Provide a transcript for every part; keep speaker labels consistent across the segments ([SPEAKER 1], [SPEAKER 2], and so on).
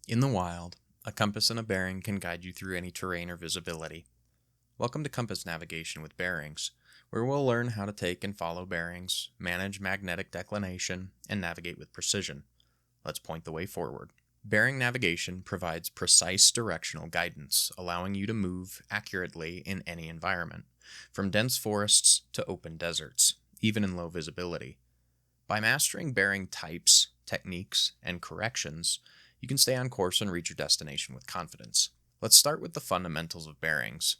[SPEAKER 1] In the wild, a compass and a bearing can guide you through any terrain or visibility. Welcome to Compass Navigation with Bearings, where we'll learn how to take and follow bearings, manage magnetic declination, and navigate with precision. Let's point the way forward. Bearing navigation provides precise directional guidance, allowing you to move accurately in any environment, from dense forests to open deserts, even in low visibility. By mastering bearing types, techniques, and corrections, you can stay on course and reach your destination with confidence. Let's start with the fundamentals of bearings.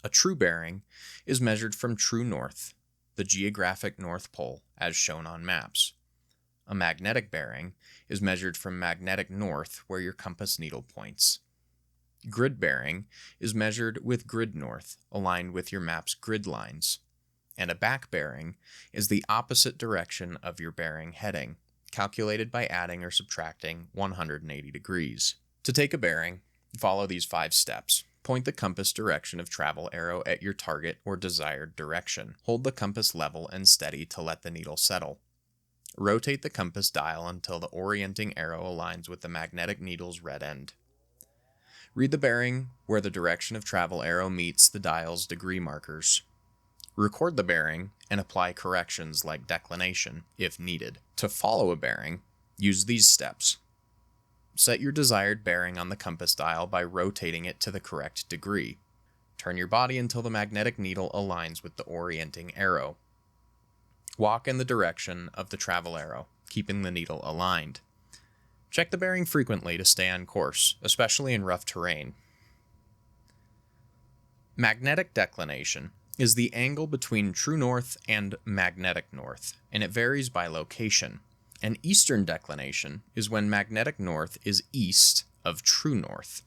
[SPEAKER 1] A true bearing is measured from true north, the geographic North Pole, as shown on maps. A magnetic bearing is measured from magnetic north, where your compass needle points. Grid bearing is measured with grid north, aligned with your map's grid lines. And a back bearing is the opposite direction of your bearing heading, calculated by adding or subtracting 180 degrees. To take a bearing, follow these 5 steps. Point the compass direction of travel arrow at your target or desired direction. Hold the compass level and steady to let the needle settle. Rotate the compass dial until the orienting arrow aligns with the magnetic needle's red end. Read the bearing where the direction of travel arrow meets the dial's degree markers. Record the bearing and apply corrections like declination if needed. To follow a bearing, use these steps. Set your desired bearing on the compass dial by rotating it to the correct degree. Turn your body until the magnetic needle aligns with the orienting arrow. Walk in the direction of the travel arrow, keeping the needle aligned. Check the bearing frequently to stay on course, especially in rough terrain. Magnetic declination is the angle between true north and magnetic north, and it varies by location. An eastern declination is when magnetic north is east of true north.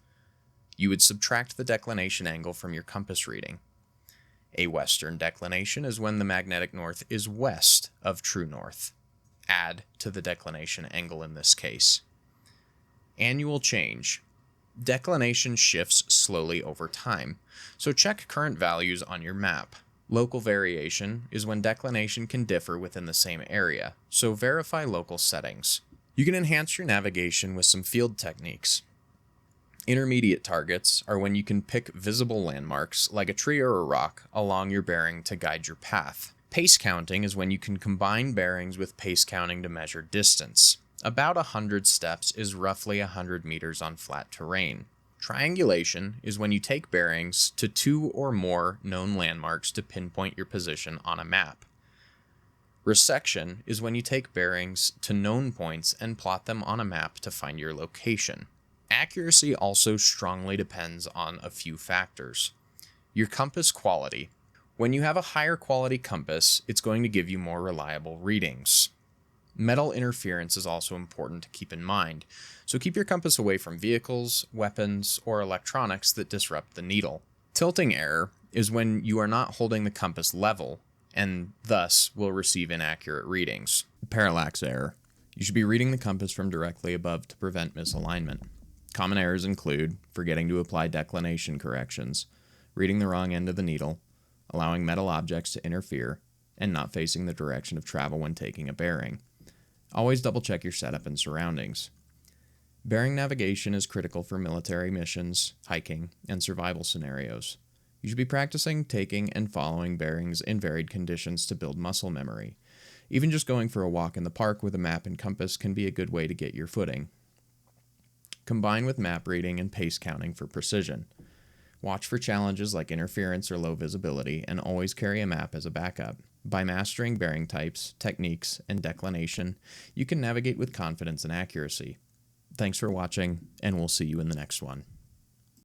[SPEAKER 1] You would subtract the declination angle from your compass reading. A western declination is when the magnetic north is west of true north. Add to the declination angle in this case. Annual change. Declination shifts slowly over time, so check current values on your map. Local variation is when declination can differ within the same area, so verify local settings. You can enhance your navigation with some field techniques. Intermediate targets are when you can pick visible landmarks, like a tree or a rock, along your bearing to guide your path. Pace counting is when you can combine bearings with pace counting to measure distance. About 100 steps is roughly 100 meters on flat terrain. Triangulation is when you take bearings to 2 or more known landmarks to pinpoint your position on a map. Resection is when you take bearings to known points and plot them on a map to find your location. Accuracy also strongly depends on a few factors. Your compass quality. When you have a higher quality compass, it's going to give you more reliable readings. Metal interference is also important to keep in mind, so keep your compass away from vehicles, weapons, or electronics that disrupt the needle. Tilting error is when you are not holding the compass level, and thus will receive inaccurate readings. Parallax error. You should be reading the compass from directly above to prevent misalignment. Common errors include forgetting to apply declination corrections, reading the wrong end of the needle, allowing metal objects to interfere, and not facing the direction of travel when taking a bearing. Always double-check your setup and surroundings. Bearing navigation is critical for military missions, hiking, and survival scenarios. You should be practicing taking and following bearings in varied conditions to build muscle memory. Even just going for a walk in the park with a map and compass can be a good way to get your footing. Combine with map reading and pace counting for precision. Watch for challenges like interference or low visibility, and always carry a map as a backup. By mastering bearing types, techniques, and declination, you can navigate with confidence and accuracy. Thanks for watching, and we'll see you in the next one.